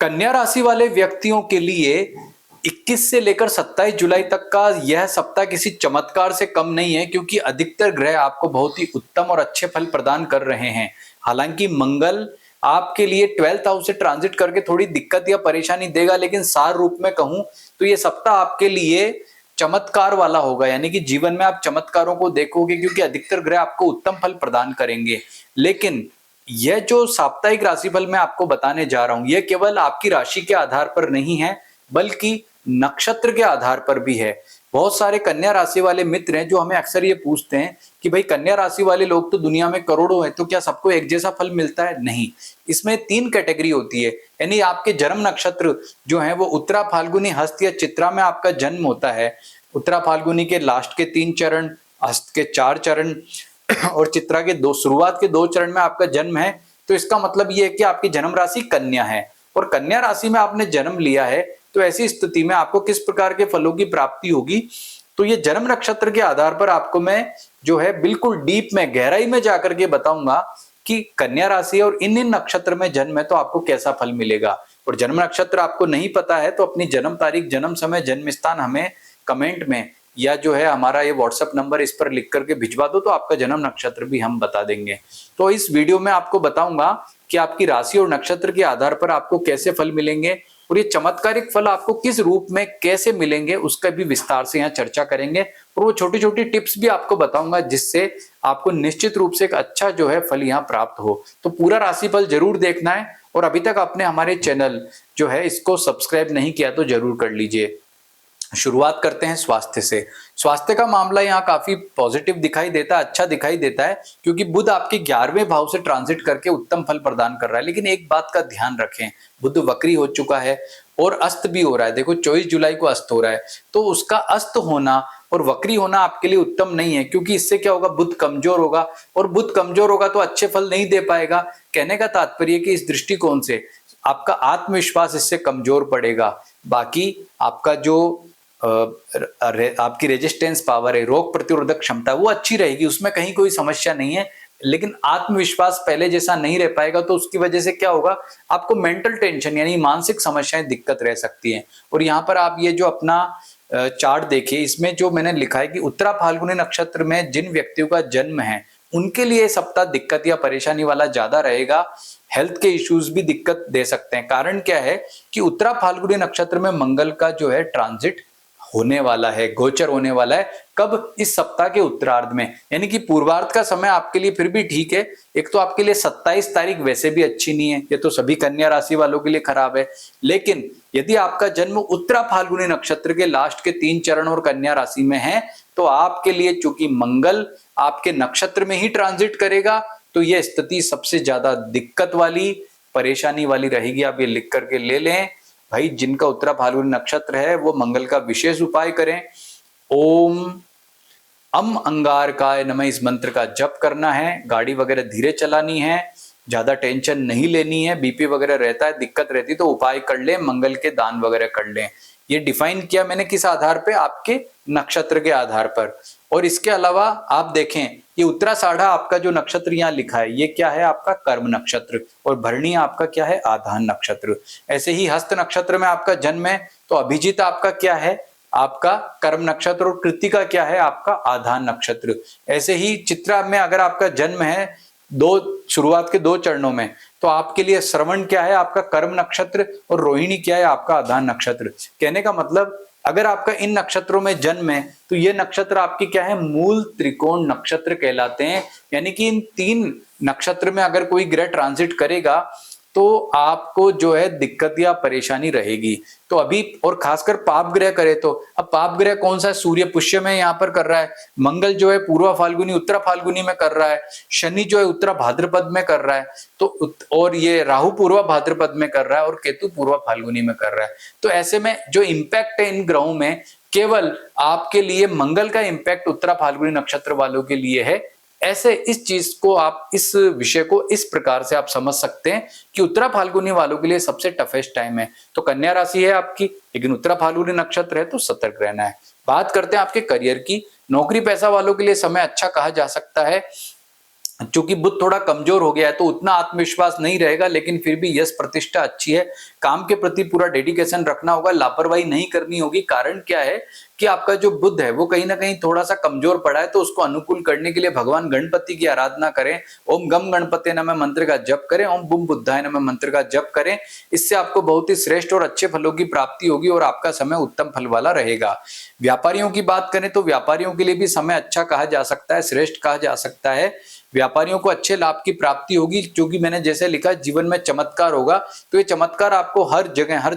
कन्या राशि वाले व्यक्तियों के लिए 21 से लेकर 27 जुलाई तक का यह सप्ताह किसी चमत्कार से कम नहीं है, क्योंकि अधिकतर ग्रह आपको बहुत ही उत्तम और अच्छे फल प्रदान कर रहे हैं। हालांकि मंगल आपके लिए 12th हाउस से ट्रांजिट करके थोड़ी दिक्कत या परेशानी देगा, लेकिन सार रूप में कहूं तो यह सप्ताह आपके लिए चमत्कार वाला होगा, यानी कि जीवन में आप चमत्कारों को देखोगे, क्योंकि अधिकतर ग्रह आपको उत्तम फल प्रदान करेंगे। लेकिन यह जो साप्ताहिक राशिफल मैं आपको बताने जा रहा हूं, यह केवल आपकी राशि के आधार पर नहीं है, बल्कि नक्षत्र के आधार पर भी है। बहुत सारे कन्या राशि वाले मित्र हैं जो हमें अक्सर ये पूछते हैं कि भाई कन्या राशि वाले लोग तो दुनिया में करोड़ों हैं, तो क्या सबको एक जैसा फल मिलता है? नहीं, इसमें 3 कैटेगरी होती है। यानी आपके जन्म नक्षत्र जो है वो उत्तरा, फाल्गुनी, हस्त या चित्रा में आपका जन्म होता है। उत्तरा फाल्गुनी के लास्ट के 3 चरण, हस्त के 4 चरण और चित्रा के शुरुआत के 2 चरण में आपका जन्म है। तो इसका मतलब यह है कि आपकी जन्म राशि कन्या है, और कन्या राशि में आपने जन्म लिया है, तो ऐसी स्थिति में आपको किस प्रकार के फलों की प्राप्ति होगी, तो ये जन्म नक्षत्र के आधार पर आपको मैं जो है बिल्कुल डीप में, गहराई में जाकर के बताऊंगा कि कन्या राशि और इन नक्षत्र में जन्म है तो आपको कैसा फल मिलेगा। और जन्म नक्षत्र आपको नहीं पता है तो अपनी जन्म तारीख, जन्म समय, जन्म स्थान हमें कमेंट में या जो है हमारा ये व्हाट्सएप नंबर, इस पर लिख करके भिजवा दो, तो आपका जन्म नक्षत्र भी हम बता देंगे। तो इस वीडियो में आपको बताऊंगा कि आपकी राशि और नक्षत्र के आधार पर आपको कैसे फल मिलेंगे, और ये चमत्कारिक फल आपको किस रूप में कैसे मिलेंगे उसका भी विस्तार से यहाँ चर्चा करेंगे। और वो छोटी छोटी टिप्स भी आपको बताऊंगा जिससे आपको निश्चित रूप से एक अच्छा जो है फल यहाँ प्राप्त हो। तो पूरा राशिफल जरूर देखना है, और अभी तक आपने हमारे चैनल जो है इसको सब्सक्राइब नहीं किया तो जरूर कर लीजिए। शुरुआत करते हैं स्वास्थ्य से। स्वास्थ्य का मामला यहाँ काफी पॉजिटिव दिखाई देता है, अच्छा दिखाई देता है, क्योंकि बुध आपके 11वें भाव से ट्रांजिट करके उत्तम फल प्रदान कर रहा है। लेकिन एक बात का ध्यान रखें, बुध वक्री हो चुका है और अस्त भी हो रहा है। देखो 24 जुलाई को अस्त हो रहा है, तो उसका अस्त होना और वक्री होना आपके लिए उत्तम नहीं है, क्योंकि इससे क्या होगा, बुध कमजोर होगा, और बुध कमजोर होगा तो अच्छे फल नहीं दे पाएगा। कहने का तात्पर्य कि इस दृष्टिकोण से आपका आत्मविश्वास इससे कमजोर पड़ेगा। बाकी आपका जो आपकी रेजिस्टेंस पावर है, रोग प्रतिरोधक क्षमता, वो अच्छी रहेगी, उसमें कहीं कोई समस्या नहीं है। लेकिन आत्मविश्वास पहले जैसा नहीं रह पाएगा, तो उसकी वजह से क्या होगा, आपको मेंटल टेंशन यानी मानसिक समस्याएं दिक्कत रह सकती हैं। और यहाँ पर आप ये जो अपना चार्ट देखिए, इसमें जो मैंने लिखा है कि उत्तरा फाल्गुनी नक्षत्र में जिन व्यक्तियों का जन्म है उनके लिए सप्ताह दिक्कत या परेशानी वाला ज्यादा रहेगा। हेल्थ के इश्यूज भी दिक्कत दे सकते हैं। कारण क्या है कि उत्तरा फाल्गुनी नक्षत्र में मंगल का जो है ट्रांजिट होने वाला है, गोचर होने वाला है। कब? इस सप्ताह के उत्तरार्ध में, यानी कि पूर्वार्ध का समय आपके लिए फिर भी ठीक है। एक तो आपके लिए 27 तारीख वैसे भी अच्छी नहीं है, ये तो सभी कन्या राशि वालों के लिए खराब है। लेकिन यदि आपका जन्म उत्तरा फाल्गुनी नक्षत्र के लास्ट के 3 चरण और कन्या राशि में है, तो आपके लिए चूंकि मंगल आपके नक्षत्र में ही ट्रांजिट करेगा, तो यह स्थिति सबसे ज्यादा दिक्कत वाली, परेशानी वाली रहेगी। आप ये लिख करके ले लें भाई, जिनका उत्तरा फाल्गुनी नक्षत्र है वो मंगल का विशेष उपाय करें। ओम अम अंगारकाय नमः, इस मंत्र का जप करना है। गाड़ी वगैरह धीरे चलानी है, ज्यादा टेंशन नहीं लेनी है। बीपी वगैरह रहता है, दिक्कत रहती तो उपाय कर लें, मंगल के दान वगैरह कर लें। ये डिफाइन किया मैंने किस आधार पे? आपके नक्षत्र के आधार पर। और इसके अलावा आप देखें, ये उत्तराषाढ़ा आपका जो नक्षत्र यहाँ लिखा है, ये क्या है? आपका कर्म नक्षत्र, और भरणी आपका क्या है? आधान नक्षत्र। ऐसे ही हस्त नक्षत्र में आपका जन्म है, तो अभिजीत आपका क्या है? आपका कर्म नक्षत्र, और कृतिका क्या है? आपका आधान नक्षत्र। ऐसे ही चित्रा में अगर आपका जन्म है शुरुआत के 2 चरणों में, तो आपके लिए श्रवण क्या है? आपका कर्म नक्षत्र, और रोहिणी क्या है? आपका आधान नक्षत्र। कहने का मतलब, अगर आपका इन नक्षत्रों में जन्म है तो ये नक्षत्र आपके क्या है? मूल त्रिकोण नक्षत्र कहलाते हैं। यानी कि इन 3 नक्षत्र में अगर कोई ग्रह ट्रांजिट करेगा तो आपको जो है दिक्कत या परेशानी रहेगी। तो अभी, और खासकर पाप ग्रह करे तो, अब पाप ग्रह कौन सा है? सूर्य पुष्य में यहाँ पर कर रहा है, मंगल जो है पूर्वा फाल्गुनी उत्तरा फाल्गुनी में कर रहा है, शनि जो है उत्तरा भाद्रपद में कर रहा है, तो और ये राहु पूर्वा भाद्रपद में कर रहा है, और केतु पूर्वा फाल्गुनी में कर रहा है। तो ऐसे में जो इम्पैक्ट है इन ग्रहों में, केवल आपके लिए मंगल का इम्पैक्ट उत्तरा फाल्गुनी नक्षत्र वालों के लिए है। ऐसे इस चीज को आप, इस विषय को इस प्रकार से आप समझ सकते हैं कि उत्तरा फाल्गुनी वालों के लिए सबसे टफेस्ट टाइम है। तो कन्या राशि है आपकी, लेकिन उत्तरा फाल्गुनी नक्षत्र है, तो सतर्क रहना है। बात करते हैं आपके करियर की। नौकरी पैसा वालों के लिए समय अच्छा कहा जा सकता है। चूंकि बुध थोड़ा कमजोर हो गया है तो उतना आत्मविश्वास नहीं रहेगा, लेकिन फिर भी यश प्रतिष्ठा अच्छी है। काम के प्रति पूरा डेडिकेशन रखना होगा, लापरवाही नहीं करनी होगी। कारण क्या है कि आपका जो बुध है वो कहीं ना कहीं थोड़ा सा कमजोर पड़ा है, तो उसको अनुकूल करने के लिए भगवान गणपति की आराधना करें। ओम गम गणपते नमः मंत्र का जप करें, ओम बुम बुद्धाय नमः मंत्र का जप करें। इससे आपको बहुत ही श्रेष्ठ और अच्छे फलों की प्राप्ति होगी और आपका समय उत्तम फल वाला रहेगा। व्यापारियों की बात करें तो व्यापारियों के लिए भी समय अच्छा कहा जा सकता है, श्रेष्ठ कहा जा सकता है। व्यापारियों को अच्छे लाभ की प्राप्ति होगी, क्योंकि मैंने जैसे लिखा जीवन में चमत्कार होगा, तो ये चमत्कार आपको हर जगह हर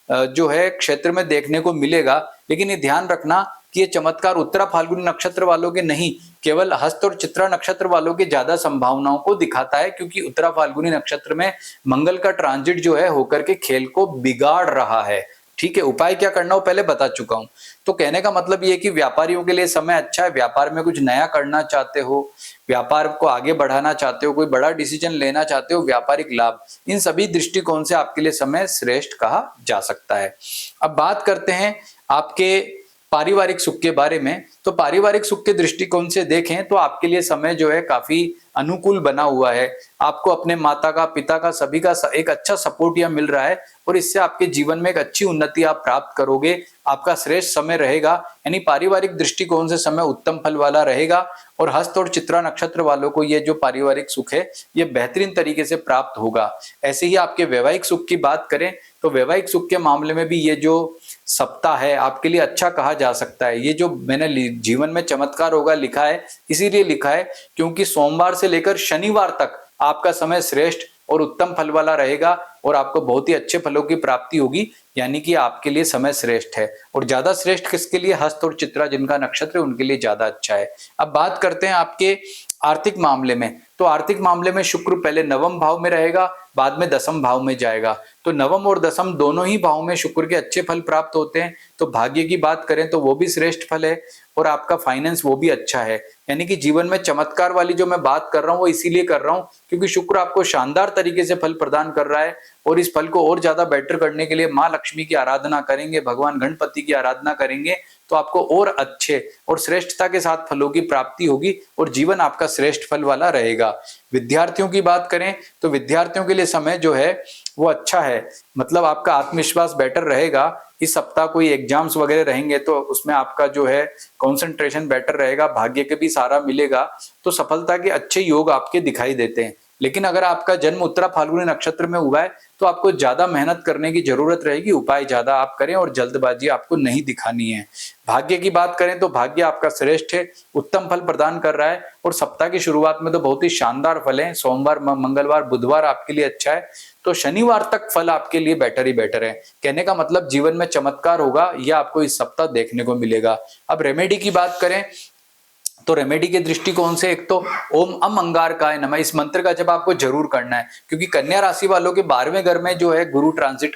जो है क्षेत्र में देखने को मिलेगा। लेकिन ये ध्यान रखना कि ये चमत्कार उत्तरा फाल्गुनी नक्षत्र वालों के नहीं, केवल हस्त और चित्रा नक्षत्र वालों के ज्यादा संभावनाओं को दिखाता है, क्योंकि उत्तरा फाल्गुनी नक्षत्र में मंगल का ट्रांजिट जो है होकर के खेल को बिगाड़ रहा है। ठीक है, उपाय क्या करना हो पहले बता चुका हूं। तो कहने का मतलब ये कि व्यापारियों के लिए समय अच्छा है। व्यापार में कुछ नया करना चाहते हो, व्यापार को आगे बढ़ाना चाहते हो, कोई बड़ा डिसीजन लेना चाहते हो, व्यापारिक लाभ, इन सभी दृष्टिकोण से आपके लिए समय श्रेष्ठ कहा जा सकता है। अब बात करते हैं आपके पारिवारिक सुख के बारे में। तो पारिवारिक सुख के दृष्टिकोण से देखें तो आपके लिए समय जो है काफी अनुकूल बना हुआ है। आपको अपने माता का, पिता का, सभी का एक अच्छा सपोर्ट यह मिल रहा है और इससे आपके जीवन में एक अच्छी उन्नति आप प्राप्त करोगे। आपका श्रेष्ठ समय रहेगा, यानी पारिवारिक दृष्टिकोण से समय उत्तम फल वाला रहेगा। और हस्त और चित्रा नक्षत्र वालों को ये जो पारिवारिक सुख है ये बेहतरीन तरीके से प्राप्त होगा। ऐसे ही आपके वैवाहिक सुख की बात करें तो वैवाहिक सुख के मामले में भी ये जो सप्ताह है आपके लिए अच्छा कहा जा सकता है। ये जो मैंने जीवन में चमत्कार होगा लिखा है, इसीलिए लिखा है क्योंकि सोमवार से लेकर शनिवार तक आपका समय श्रेष्ठ और उत्तम फल वाला रहेगा और आपको बहुत ही अच्छे फलों की प्राप्ति होगी, यानी कि आपके लिए समय श्रेष्ठ है। और ज्यादा श्रेष्ठ किसके लिए? हस्त और चित्रा जिनका नक्षत्र है उनके लिए ज्यादा अच्छा है। अब बात करते हैं आपके आर्थिक मामले में। तो आर्थिक मामले में शुक्र पहले नवम भाव में रहेगा, बाद में दसम भाव में जाएगा। तो नवम और दसम दोनों ही भाव में शुक्र के अच्छे फल प्राप्त होते हैं। तो भाग्य की बात करें तो वो भी श्रेष्ठ फल है और आपका फाइनेंस वो भी अच्छा है। यानी कि जीवन में चमत्कार वाली जो मैं बात कर रहा हूँ वो इसीलिए कर रहा हूँ क्योंकि शुक्र आपको शानदार तरीके से फल प्रदान कर रहा है। और इस फल को और ज्यादा बेटर करने के लिए माँ लक्ष्मी की आराधना करेंगे, भगवान गणपति की आराधना करेंगे तो आपको और अच्छे और श्रेष्ठता के साथ फलों की प्राप्ति होगी और जीवन आपका श्रेष्ठ फल वाला रहेगा। विद्यार्थियों की बात करें तो विद्यार्थियों के लिए समय जो है वो अच्छा है, मतलब आपका आत्मविश्वास बेटर रहेगा। इस सप्ताह कोई एग्जाम्स वगैरह रहेंगे तो उसमें आपका जो है कंसंट्रेशन बेटर रहेगा, भाग्य के भी सहारा मिलेगा, तो सफलता के अच्छे योग आपके दिखाई देते हैं। लेकिन अगर आपका जन्म उत्तरा फाल्गुनी नक्षत्र में हुआ है तो आपको ज्यादा मेहनत करने की जरूरत रहेगी, उपाय ज्यादा आप करें और जल्दबाजी आपको नहीं दिखानी है। भाग्य की बात करें तो भाग्य आपका श्रेष्ठ है, उत्तम फल प्रदान कर रहा है और सप्ताह की शुरुआत में तो बहुत ही शानदार फल है। सोमवार, मंगलवार, बुधवार आपके लिए अच्छा है, तो शनिवार तक फल आपके लिए बेटर ही बेटर है। कहने का मतलब जीवन में चमत्कार होगा, यह आपको इस सप्ताह देखने को मिलेगा। अब रेमेडी की बात करें तो रेमेडी के दृष्टिकोण से एक तो ओम अम अंगारकाय नमः, इस मंत्र का जब आपको जरूर करना है क्योंकि कन्या राशि वालों के 12वें घर में जो है गुरु ट्रांजिट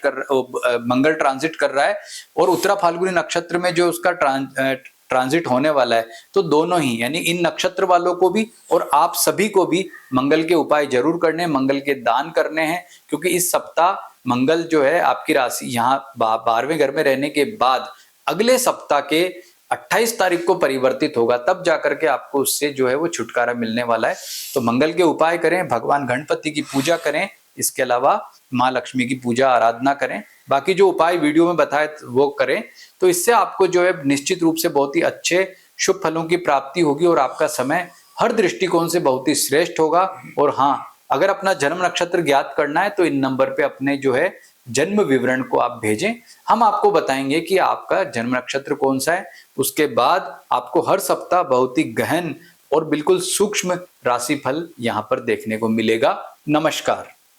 मंगल ट्रांजिट कर रहा है और उत्तरा फाल्गुनी नक्षत्र में जो उसका ट्रांजिट होने वाला है। तो दोनों ही यानी इन नक्षत्र वालों को भी और आप सभी को भी मंगल के उपाय जरूर करने हैं, मंगल के दान करने हैं, क्योंकि इस सप्ताह मंगल जो है आपकी राशि यहाँ 12वें घर में रहने के बाद अगले सप्ताह के 28 तारीख को परिवर्तित होगा, तब जाकर के आपको उससे जो है वो छुटकारा मिलने वाला है। तो मंगल के उपाय करें, भगवान गणपति की पूजा करें, इसके अलावा माँ लक्ष्मी की पूजा आराधना करें, बाकी जो उपाय वीडियो में बताए वो करें। तो इससे आपको जो है निश्चित रूप से बहुत ही अच्छे शुभ फलों की प्राप्ति होगी और आपका समय हर दृष्टिकोण से बहुत ही श्रेष्ठ होगा। और हाँ, अगर अपना जन्म नक्षत्र ज्ञात करना है तो इन नंबर पे अपने जो है जन्म विवरण को आप भेजें, हम आपको बताएंगे कि आपका जन्म नक्षत्र कौन सा है। उसके बाद आपको हर सप्ताह बहुत ही गहन और बिल्कुल सूक्ष्म राशिफल यहाँ पर देखने को मिलेगा। नमस्कार।